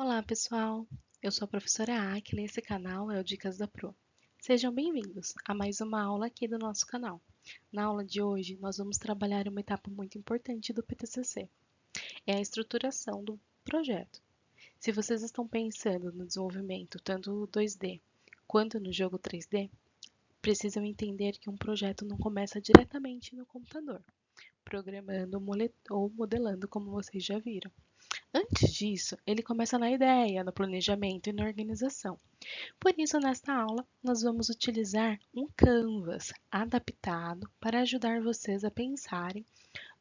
Olá, pessoal! Eu sou a professora Áquila e esse canal é o Dicas da Pro. Sejam bem-vindos a mais uma aula aqui do nosso canal. Na aula de hoje, nós vamos trabalhar uma etapa muito importante do PTCC, é a estruturação do projeto. Se vocês estão pensando no desenvolvimento tanto 2D quanto no jogo 3D, precisam entender que um projeto não começa diretamente no computador, programando ou modelando como vocês já viram. Antes disso, ele começa na ideia, no planejamento e na organização. Por isso, nesta aula, nós vamos utilizar um Canvas adaptado para ajudar vocês a pensarem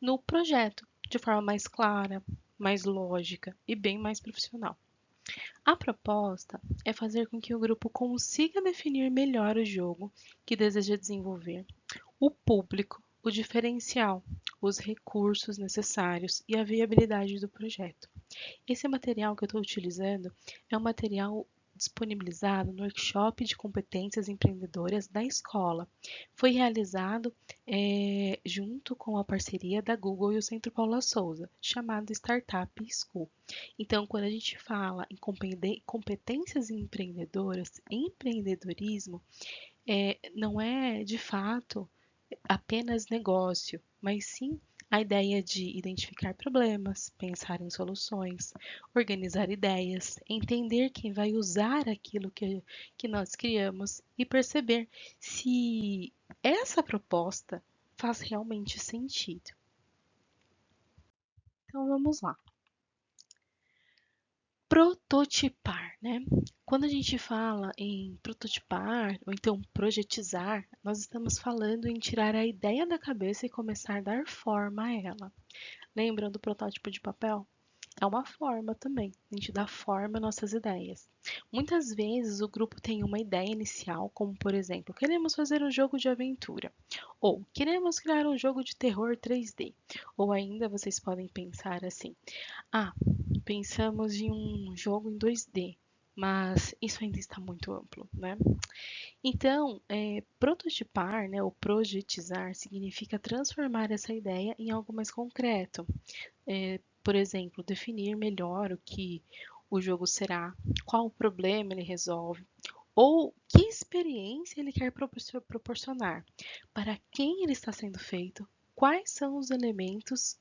no projeto de forma mais clara, mais lógica e bem mais profissional. A proposta é fazer com que o grupo consiga definir melhor o jogo que deseja desenvolver, o público, o diferencial, os recursos necessários e a viabilidade do projeto. Esse material que eu estou utilizando é um material disponibilizado no workshop de competências empreendedoras da escola. Foi realizado junto com a parceria da Google e o Centro Paula Souza, chamado Startup School. Então, quando a gente fala em competências empreendedoras, empreendedorismo, não é de fato apenas negócio, mas sim a ideia de identificar problemas, pensar em soluções, organizar ideias, entender quem vai usar aquilo que nós criamos e perceber se essa proposta faz realmente sentido. Então vamos lá. Prototipar, né? Quando a gente fala em prototipar ou então projetizar, nós estamos falando em tirar a ideia da cabeça e começar a dar forma a ela. Lembram do protótipo de papel? É uma forma também, a gente dá forma às nossas ideias. Muitas vezes o grupo tem uma ideia inicial, como por exemplo, queremos fazer um jogo de aventura, ou queremos criar um jogo de terror 3D, ou ainda vocês podem pensar assim: ah, pensamos em um jogo em 2D, mas isso ainda está muito amplo, né? Então, prototipar, né, ou projetizar, significa transformar essa ideia em algo mais concreto. Por exemplo, definir melhor o que o jogo será, qual problema ele resolve, ou que experiência ele quer proporcionar, para quem ele está sendo feito, quais são os elementos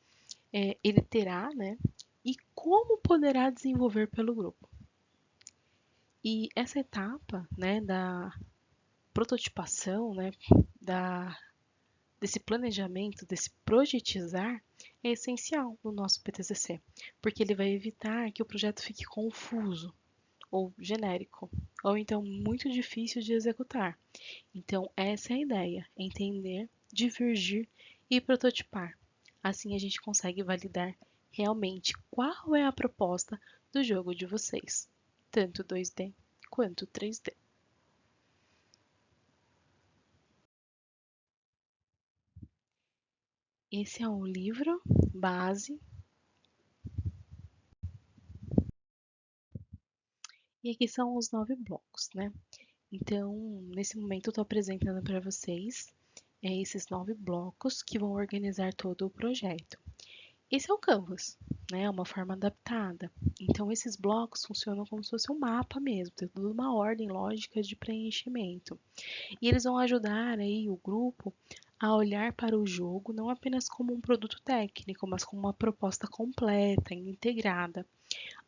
ele terá, né, e como poderá desenvolver pelo grupo. E essa etapa, né, da prototipação, né, da, desse planejamento, desse projetizar, é essencial no nosso PTCC, porque ele vai evitar que o projeto fique confuso ou genérico, ou então muito difícil de executar. Então, essa é a ideia: entender, divergir e prototipar. Assim a gente consegue validar realmente qual é a proposta do jogo de vocês, tanto 2D quanto 3D. Esse é o livro base. E aqui são os 9 blocos, né? Então, nesse momento, eu estou apresentando para vocês esses 9 blocos que vão organizar todo o projeto. Esse é o Canvas, né? É uma forma adaptada. Então, esses blocos funcionam como se fosse um mapa mesmo, tem tudo uma ordem lógica de preenchimento. E eles vão ajudar aí o grupo a olhar para o jogo não apenas como um produto técnico, mas como uma proposta completa, integrada.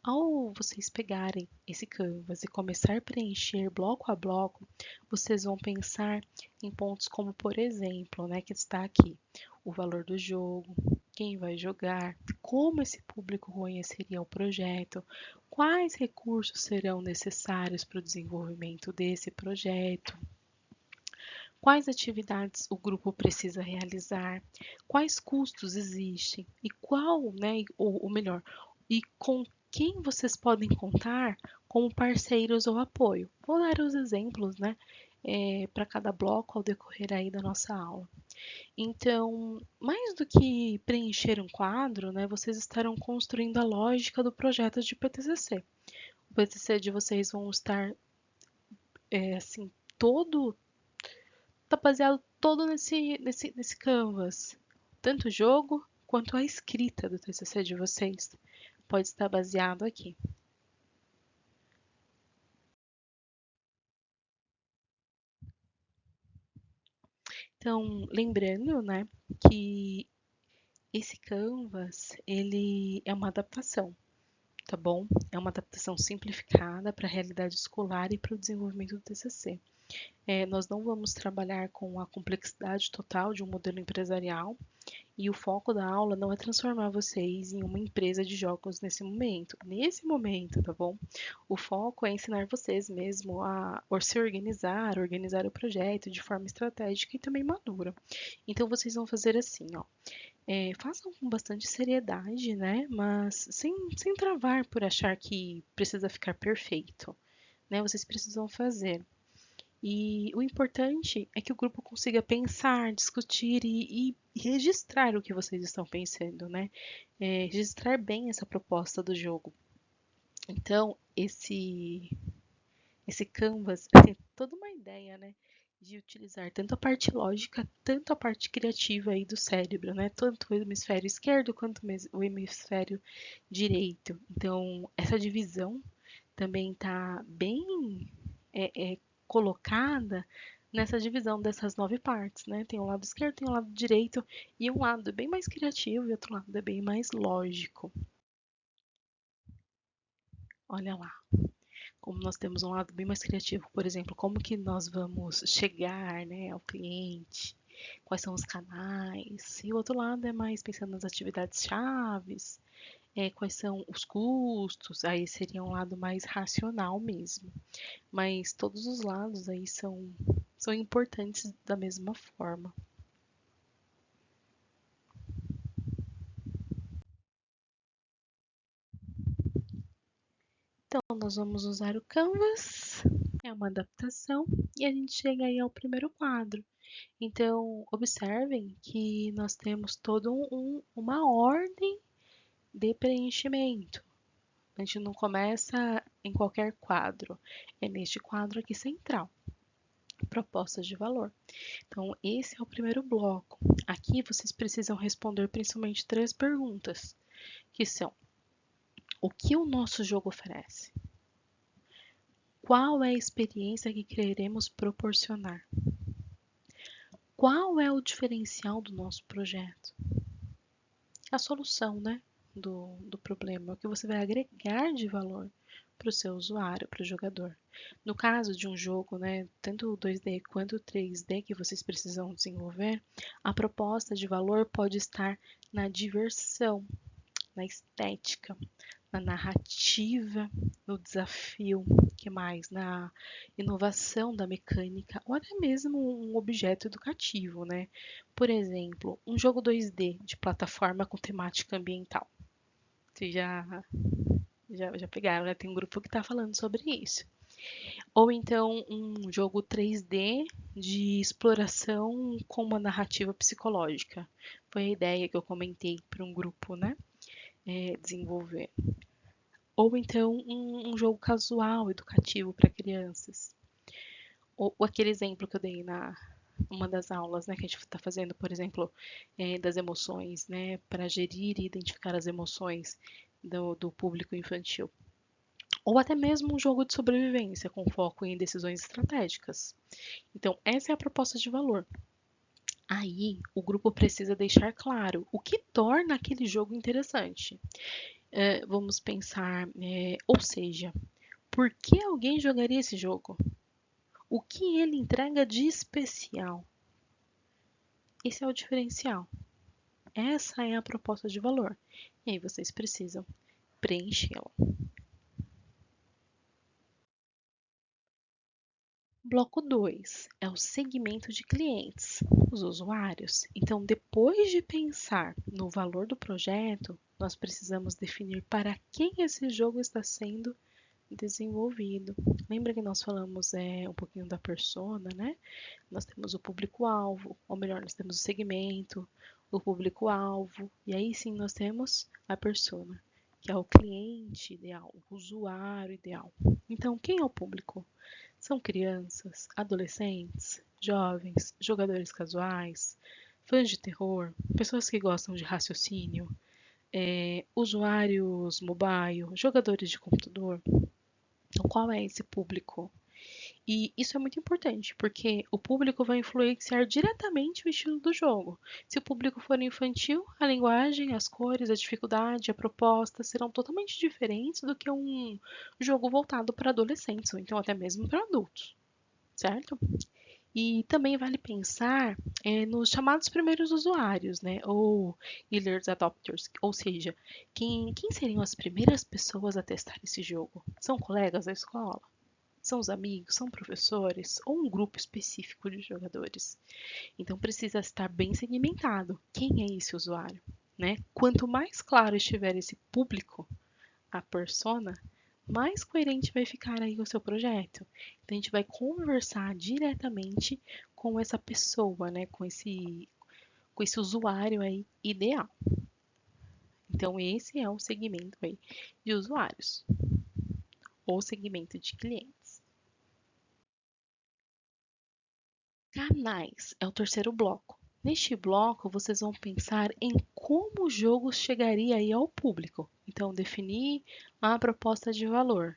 Ao vocês pegarem esse canvas e começar a preencher bloco a bloco, vocês vão pensar em pontos como, por exemplo, né, que está aqui, o valor do jogo, quem vai jogar, como esse público conheceria o projeto, quais recursos serão necessários para o desenvolvimento desse projeto, quais atividades o grupo precisa realizar, quais custos existem e qual, né, ou melhor, e com quem vocês podem contar como parceiros ou apoio. Vou dar os exemplos, né, para cada bloco ao decorrer aí da nossa aula. Então, mais do que preencher um quadro, né, vocês estarão construindo a lógica do projeto de PTCC. O PTCC de vocês vão estar, assim, todo tá baseado todo nesse canvas. Tanto o jogo quanto a escrita do TCC de vocês pode estar baseado aqui. Então, lembrando, né, que esse Canvas, ele é uma adaptação, tá bom? É uma adaptação simplificada para a realidade escolar e para o desenvolvimento do TCC. Nós não vamos trabalhar com a complexidade total de um modelo empresarial, e o foco da aula não é transformar vocês em uma empresa de jogos nesse momento. Nesse momento, tá bom? O foco é ensinar vocês mesmo a se organizar, organizar o projeto de forma estratégica e também madura. Então, vocês vão fazer assim, ó. Façam com bastante seriedade, né? Mas sem travar por achar que precisa ficar perfeito, né? Vocês precisam fazer. E o importante é que o grupo consiga pensar, discutir e registrar o que vocês estão pensando, né? Registrar bem essa proposta do jogo. Então, esse Canvas tem toda uma ideia, né? De utilizar tanto a parte lógica, tanto a parte criativa aí do cérebro, né? Tanto o hemisfério esquerdo quanto o hemisfério direito. Então, essa divisão também está bem colocada nessa divisão dessas 9 partes, né? Tem um lado esquerdo, tem um lado direito, e um lado é bem mais criativo e outro lado é bem mais lógico. Olha lá, como nós temos um lado bem mais criativo, por exemplo, como que nós vamos chegar, né, ao cliente, quais são os canais, e o outro lado é mais pensando nas atividades chaves, quais são os custos, aí seria um lado mais racional mesmo. Mas todos os lados aí são importantes da mesma forma. Então, nós vamos usar o Canvas, é uma adaptação, e a gente chega aí ao primeiro quadro. Então, observem que nós temos toda uma ordem de preenchimento. A gente não começa em qualquer quadro, é neste quadro aqui central, propostas de valor. Então, esse é o primeiro bloco. Aqui vocês precisam responder principalmente 3 perguntas, que são: o que o nosso jogo oferece? Qual é a experiência que queremos proporcionar? Qual é o diferencial do nosso projeto? A solução, né, do problema, o que você vai agregar de valor para o seu usuário, para o jogador. No caso de um jogo, né, tanto 2D quanto 3D que vocês precisam desenvolver, a proposta de valor pode estar na diversão, na estética, na narrativa, no desafio, que mais? Na inovação da mecânica, ou até mesmo um objeto educativo, né? Por exemplo, um jogo 2D de plataforma com temática ambiental. Vocês já pegaram, né? Tem um grupo que está falando sobre isso. Ou então um jogo 3D de exploração com uma narrativa psicológica. Foi a ideia que eu comentei para um grupo, né? Desenvolver. Ou então um jogo casual, educativo para crianças. Ou aquele exemplo que eu dei na uma das aulas, né, que a gente está fazendo, por exemplo, das emoções, né, para gerir e identificar as emoções do público infantil. Ou até mesmo um jogo de sobrevivência com foco em decisões estratégicas. Então, essa é a proposta de valor. Aí, o grupo precisa deixar claro o que torna aquele jogo interessante. Vamos pensar, ou seja, por que alguém jogaria esse jogo? O que ele entrega de especial? Esse é o diferencial. Essa é a proposta de valor. E aí vocês precisam preenchê-la. Bloco 2 é o segmento de clientes, os usuários. Então, depois de pensar no valor do projeto, nós precisamos definir para quem esse jogo está sendo desenvolvido. Lembra que nós falamos um pouquinho da persona, né? Nós temos o público-alvo, ou melhor, nós temos o segmento, o público-alvo, e aí sim nós temos a persona, que é o cliente ideal, o usuário ideal. Então, quem é o público? São crianças, adolescentes, jovens, jogadores casuais, fãs de terror, pessoas que gostam de raciocínio, usuários mobile, jogadores de computador. Então, qual é esse público? E isso é muito importante, porque o público vai influenciar diretamente o estilo do jogo. Se o público for infantil, a linguagem, as cores, a dificuldade, a proposta serão totalmente diferentes do que um jogo voltado para adolescentes, ou então até mesmo para adultos, certo? E também vale pensar nos chamados primeiros usuários, né? Ou early adopters, ou seja, quem seriam as primeiras pessoas a testar esse jogo? São colegas da escola? São os amigos? São professores? Ou um grupo específico de jogadores? Então precisa estar bem segmentado. Quem é esse usuário? Né? Quanto mais claro estiver esse público, a persona, mais coerente vai ficar aí o seu projeto. Então a gente vai conversar diretamente com essa pessoa, né? Com esse usuário aí ideal. Então esse é o segmento aí de usuários ou segmento de clientes. Canais é o terceiro bloco. Neste bloco, vocês vão pensar em como o jogo chegaria aí ao público. Então, definir a proposta de valor.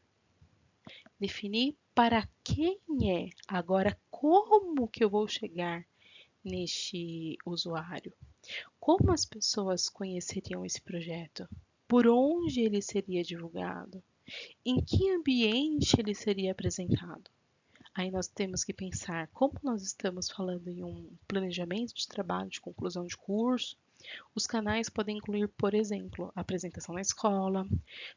Definir para quem é. Agora, como que eu vou chegar neste usuário? Como as pessoas conheceriam esse projeto? Por onde ele seria divulgado? Em que ambiente ele seria apresentado? Aí nós temos que pensar como nós estamos falando em um planejamento de trabalho, de conclusão de curso. Os canais podem incluir, por exemplo, apresentação na escola,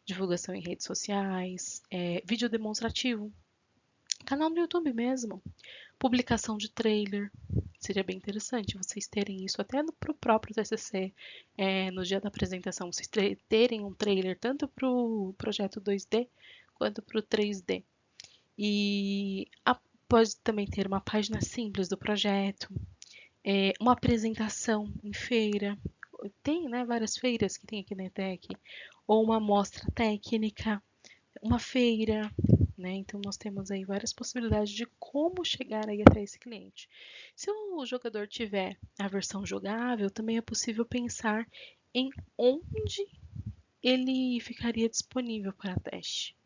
divulgação em redes sociais, vídeo demonstrativo, canal no YouTube mesmo, publicação de trailer. Seria bem interessante vocês terem isso até para o próprio TCC, no dia da apresentação, vocês terem um trailer tanto para o projeto 2D quanto para o 3D. E pode também ter uma página simples do projeto, uma apresentação em feira. Tem, né, várias feiras que tem aqui na ETEC, ou uma amostra técnica, uma feira, né? Então nós temos aí várias possibilidades de como chegar aí até esse cliente. Se o jogador tiver a versão jogável, também é possível pensar em onde ele ficaria disponível para teste,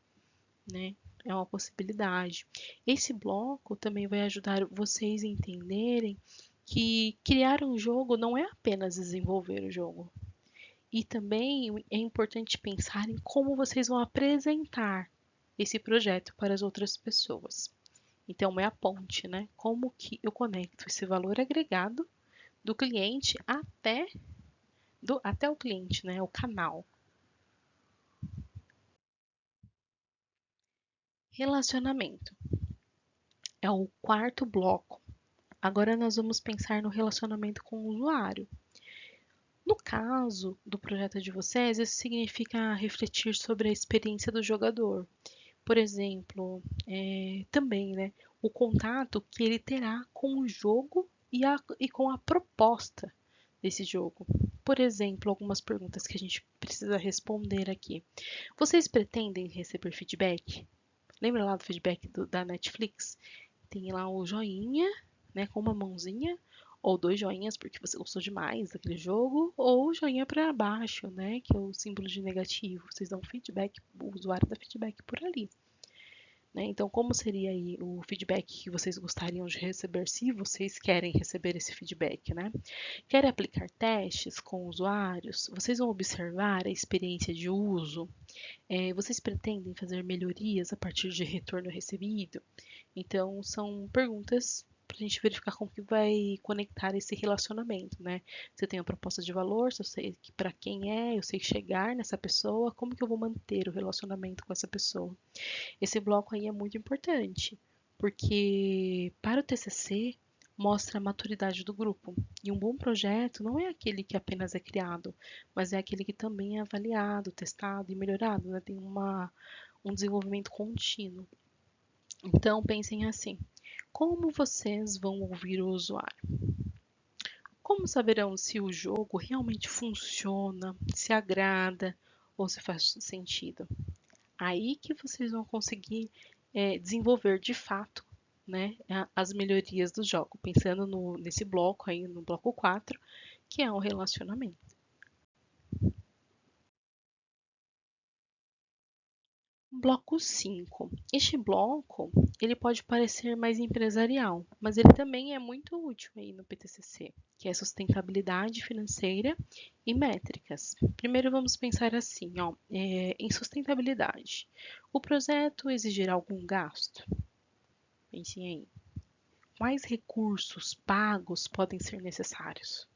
né? É uma possibilidade. Esse bloco também vai ajudar vocês a entenderem que criar um jogo não é apenas desenvolver o jogo. E também é importante pensar em como vocês vão apresentar esse projeto para as outras pessoas. Então é a ponte, né? Como que eu conecto esse valor agregado do cliente até o cliente, né? O canal. Relacionamento é o quarto bloco. Agora nós vamos pensar no relacionamento com o usuário. No caso do projeto de vocês, isso significa refletir sobre a experiência do jogador. Por exemplo, também, né, o contato que ele terá com o jogo e com a proposta desse jogo. Por exemplo, algumas perguntas que a gente precisa responder aqui. Vocês pretendem receber feedback? Lembra lá do feedback da Netflix? Tem lá o joinha, né, com uma mãozinha, ou dois joinhas porque você gostou demais daquele jogo, ou joinha para baixo, né, que é o símbolo de negativo. Vocês dão feedback, o usuário dá feedback por ali. Né? Então, como seria aí o feedback que vocês gostariam de receber se vocês querem receber esse feedback, né? Querem aplicar testes com usuários? Vocês vão observar a experiência de uso? Vocês pretendem fazer melhorias a partir de retorno recebido? Então, são perguntas para a gente verificar como que vai conectar esse relacionamento, né? Se eu tenho a proposta de valor, se eu sei para quem eu sei chegar nessa pessoa, como que eu vou manter o relacionamento com essa pessoa? Esse bloco aí é muito importante, porque para o TCC mostra a maturidade do grupo. E um bom projeto não é aquele que apenas é criado, mas é aquele que também é avaliado, testado e melhorado, né? Tem um desenvolvimento contínuo. Então, pensem assim: como vocês vão ouvir o usuário? Como saberão se o jogo realmente funciona, se agrada ou se faz sentido? Aí que vocês vão conseguir desenvolver de fato, né, as melhorias do jogo, pensando nesse bloco aí, no bloco 4, que é o relacionamento. Bloco 5. Este bloco, ele pode parecer mais empresarial, mas ele também é muito útil aí no PTCC, que é sustentabilidade financeira e métricas. Primeiro vamos pensar assim, ó, em sustentabilidade. O projeto exigirá algum gasto? Pensem aí. Quais recursos pagos podem ser necessários?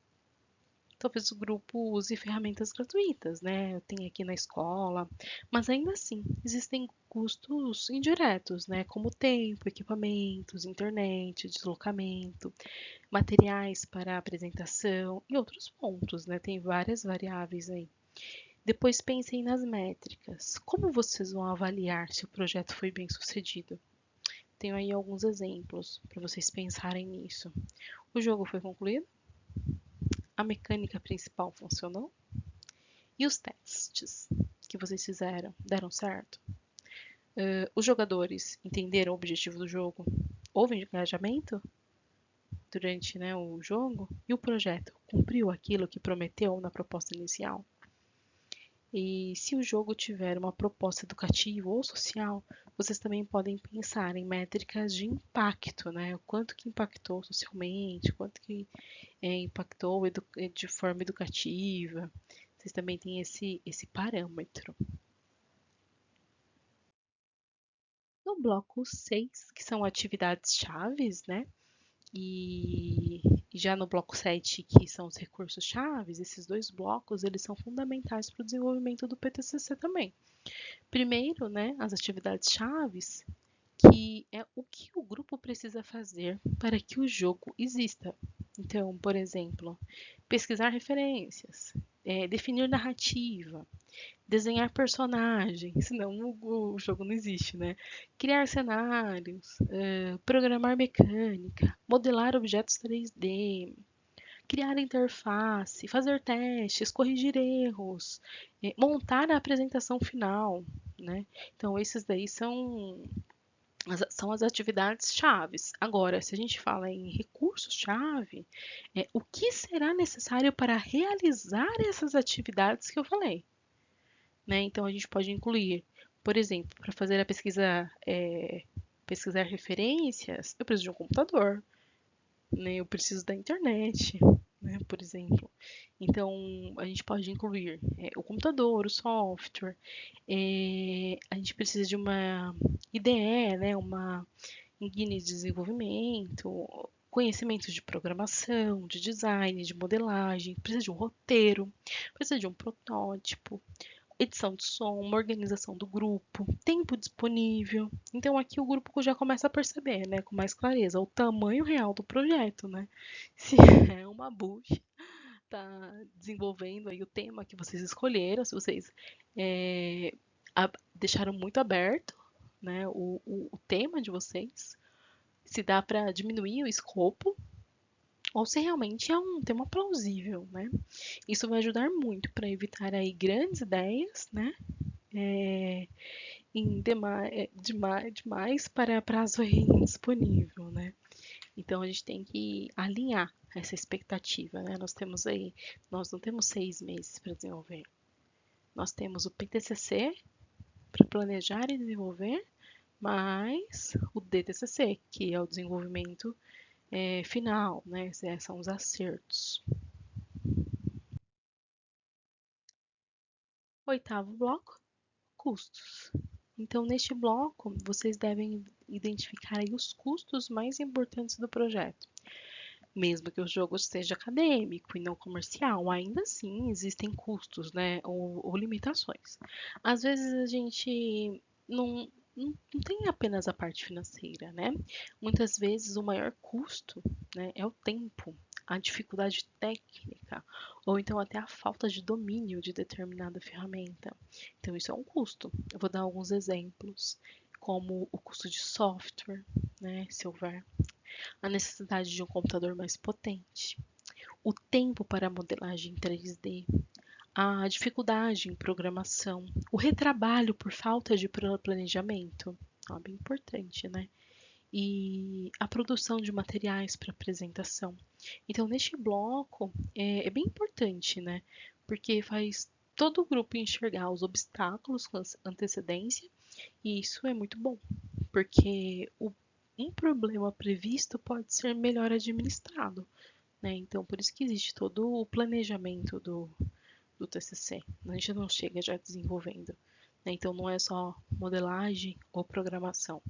Talvez o grupo use ferramentas gratuitas, né? Tem aqui na escola, mas ainda assim existem custos indiretos, né? Como tempo, equipamentos, internet, deslocamento, materiais para apresentação e outros pontos, né? Tem várias variáveis aí. Depois pensem nas métricas. Como vocês vão avaliar se o projeto foi bem sucedido? Tenho aí alguns exemplos para vocês pensarem nisso. O jogo foi concluído? A mecânica principal funcionou? E os testes que vocês fizeram deram certo? Os jogadores entenderam o objetivo do jogo? Houve engajamento durante, né, o jogo? E o projeto cumpriu aquilo que prometeu na proposta inicial? E se o jogo tiver uma proposta educativa ou social, vocês também podem pensar em métricas de impacto, né? O quanto que impactou socialmente, o quanto que impactou de forma educativa. Vocês também têm esse parâmetro. No bloco 6, que são atividades chaves, né? E já no bloco 7, que são os recursos chaves, esses dois blocos, eles são fundamentais para o desenvolvimento do PTCC também. Primeiro, né, as atividades chaves, que é o que o grupo precisa fazer para que o jogo exista. Então, por exemplo, pesquisar referências, definir narrativa, desenhar personagens, senão o jogo não existe, né? Criar cenários, programar mecânica, modelar objetos 3D, criar interface, fazer testes, corrigir erros, montar a apresentação final, né? Então, esses daí são as atividades chaves. Agora, se a gente fala em recursos-chave, o que será necessário para realizar essas atividades que eu falei? Né? Então, a gente pode incluir, por exemplo, para fazer a pesquisa, pesquisar referências, eu preciso de um computador, né? Eu preciso da internet, né? Por exemplo. Então, a gente pode incluir o computador, o software, a gente precisa de uma IDE, né? Uma engine de desenvolvimento, conhecimentos de programação, de design, de modelagem, precisa de um roteiro, precisa de um protótipo, edição de som, uma organização do grupo, tempo disponível. Então aqui o grupo já começa a perceber, né, com mais clareza, o tamanho real do projeto, né? Se é uma bucha, tá desenvolvendo aí o tema que vocês escolheram, se vocês deixaram muito aberto, né, o tema de vocês, se dá para diminuir o escopo ou se realmente é um tema plausível, né? Isso vai ajudar muito para evitar aí grandes ideias, né? É, demais para prazo indisponível, né? Então a gente tem que alinhar essa expectativa, né? Nós não temos 6 meses para desenvolver. Nós temos o PTCC para planejar e desenvolver, mais o DTCC, que é o desenvolvimento final, né? São os acertos. Oitavo bloco, custos. Então, neste bloco, vocês devem identificar aí os custos mais importantes do projeto. Mesmo que o jogo seja acadêmico e não comercial, ainda assim existem custos, né, ou limitações. Às vezes a gente não tem apenas a parte financeira, né? Muitas vezes o maior custo, né, é o tempo, a dificuldade técnica, ou então até a falta de domínio de determinada ferramenta. Então, isso é um custo. Eu vou dar alguns exemplos, como o custo de software, né, se houver, a necessidade de um computador mais potente, o tempo para a modelagem 3D, a dificuldade em programação, o retrabalho por falta de planejamento, bem importante, né? E a produção de materiais para apresentação. Então, neste bloco, é bem importante, né? Porque faz todo o grupo enxergar os obstáculos com antecedência, e isso é muito bom, porque um problema previsto pode ser melhor administrado, né? Então, por isso que existe todo o planejamento do TCC. A gente não chega já desenvolvendo, né? Então, não é só modelagem ou programação.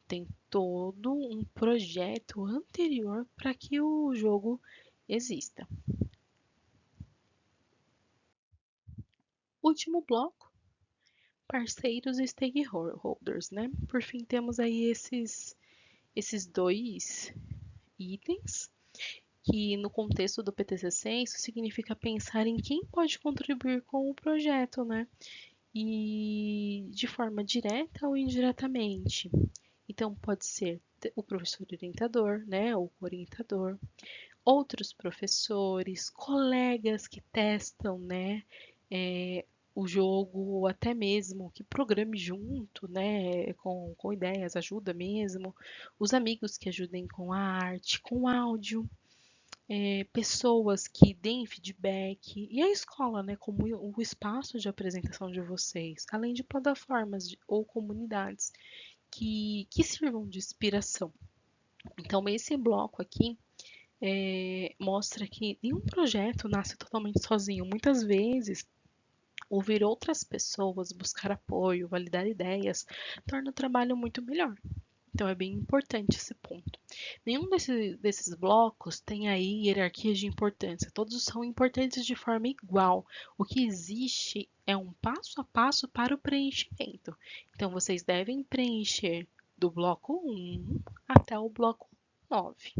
Tem todo um projeto anterior para que o jogo exista. Último bloco, parceiros e stakeholders, né? Por fim, temos aí esses dois itens, que no contexto do PTCC isso significa pensar em quem pode contribuir com o projeto, né? E de forma direta ou indiretamente. Então, pode ser o professor orientador, né? O orientador, outros professores, colegas que testam, né? O jogo, ou até mesmo que programe junto, né, com ideias, ajuda mesmo, os amigos que ajudem com a arte, com áudio, pessoas que deem feedback, e a escola, né, como o espaço de apresentação de vocês, além de plataformas ou comunidades que sirvam de inspiração. Então, esse bloco aqui mostra que nenhum projeto nasce totalmente sozinho. Muitas vezes, ouvir outras pessoas, buscar apoio, validar ideias, torna o trabalho muito melhor. Então é bem importante esse ponto. Nenhum desses blocos tem aí hierarquias de importância. Todos são importantes de forma igual. O que existe é um passo a passo para o preenchimento. Então vocês devem preencher do bloco 1 até o bloco 9.